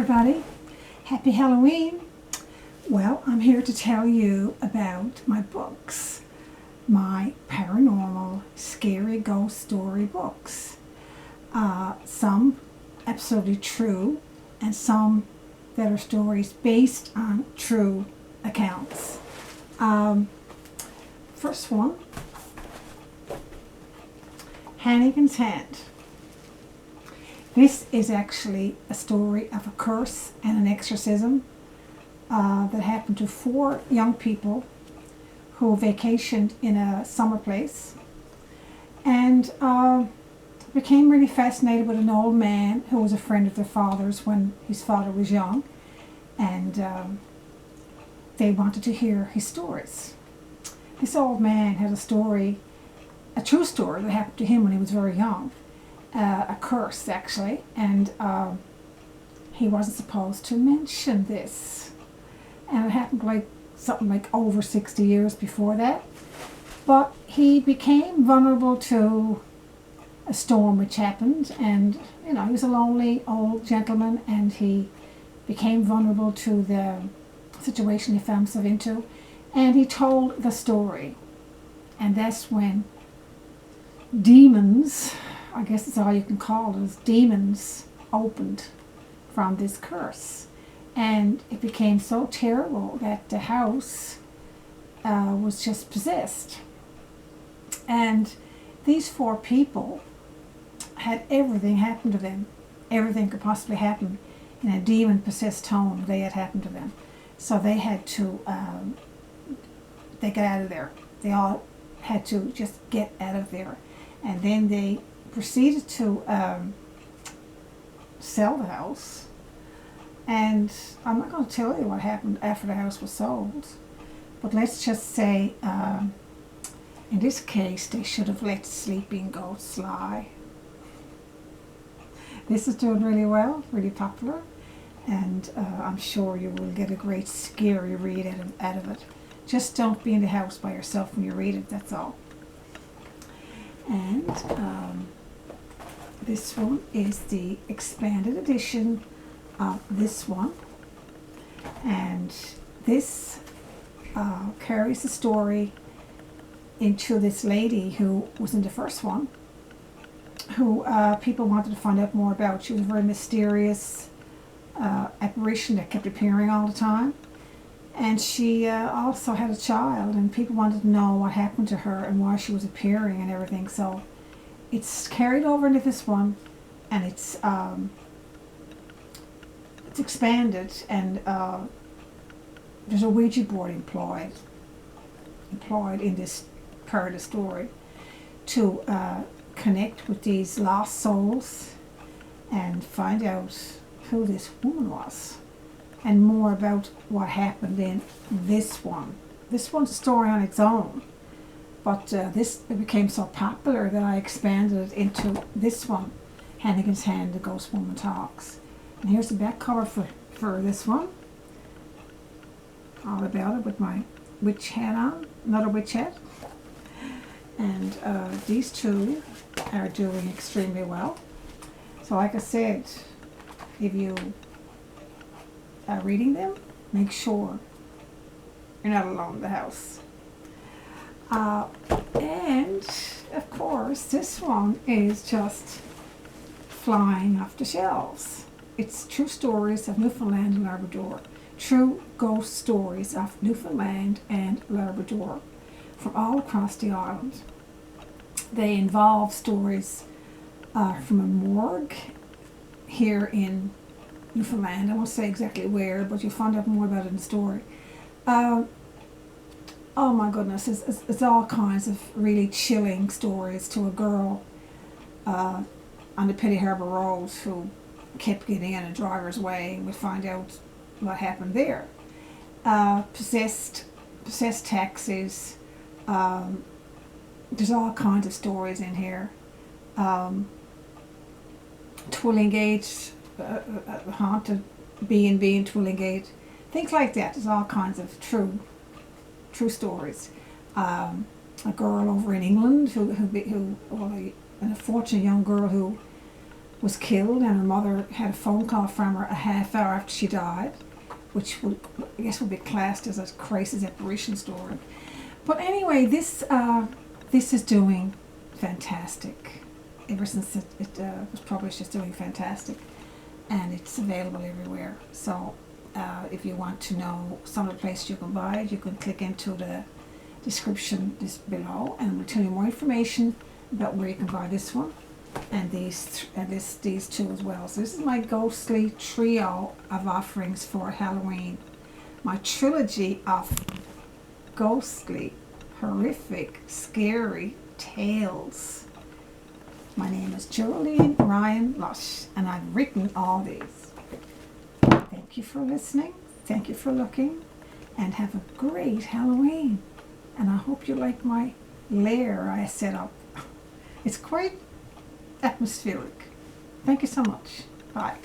everybody. Happy Halloween. Well, I'm here to tell you about my books. My paranormal, scary ghost story books. Some absolutely true and some that are stories based on true accounts. First one, Hannigan's Hand. This is actually a story of a curse and an exorcism that happened to 4 young people who vacationed in a summer place and became really fascinated with an old man who was a friend of their father's when his father was young, and they wanted to hear his stories. This old man had a story, a true story that happened to him when he was very young. A curse actually, and he wasn't supposed to mention this, and it happened like something like over 60 years before that. But he became vulnerable to a storm which happened, and he was a lonely old gentleman, and he became vulnerable to the situation he found himself into, and he told the story, and that's when demons, I guess that's all you can call it, is demons opened from this curse. And it became so terrible that the house was just possessed. And these 4 people had everything happen to them. Everything could possibly happen in a demon-possessed home. They had happened to them. So they had to, they got out of there. They all had to just get out of there. And then they proceeded to sell the house, and I'm not going to tell you what happened after the house was sold, but let's just say in this case they should have let sleeping ghosts lie. This is doing really well, really popular, and I'm sure you will get a great scary read out of it. Just don't be in the house by yourself when you read it, that's all. And this one is the expanded edition of this one, and this carries the story into this lady who was in the first one, who people wanted to find out more about. She was a very mysterious apparition that kept appearing all the time, and she also had a child, and people wanted to know what happened to her and why she was appearing and everything. So it's carried over into this one, and it's expanded, and there's a Ouija board employed in this part of the story to connect with these lost souls and find out who this woman was and more about what happened in this one. This one's a story on its own, but it became so popular that I expanded it into this one, Hannigan's Hand, The Ghost Woman Talks. And here's the back cover for this one. All about it with my witch hat on, another witch hat. And these 2 are doing extremely well. So like I said, if you are reading them, make sure you're not alone in the house. And of course, this one is just flying off the shelves. It's true stories of Newfoundland and Labrador. True ghost stories of Newfoundland and Labrador from all across the island. They involve stories from a morgue here in Newfoundland. I won't say exactly where, but you'll find out more about it in the story. Oh my goodness, it's all kinds of really chilling stories to a girl on the Petty Harbour Road who kept getting in a driver's way, and we find out what happened there. Possessed taxis. There's all kinds of stories in here. Twillingate, haunted B&B in Twillingate, things like that. There's all kinds of true stories. A girl over in England who an unfortunate young girl who was killed, and her mother had a phone call from her a half hour after she died, which would, I guess, would be classed as a crisis apparition story. But anyway, this is doing fantastic. Ever since it was published, it's doing fantastic, and it's available everywhere. So if you want to know some of the places you can buy it, you can click into the description just below, and we'll tell you more information about where you can buy this one and these two as well. So this is my ghostly trio of offerings for Halloween, my trilogy of ghostly, horrific, scary tales. My name is Geraldine Ryan-Lush, and I've written all these. Thank you for listening, thank you for looking, and have a great Halloween. And I hope you like my lair I set up. It's quite atmospheric. Thank you so much. Bye.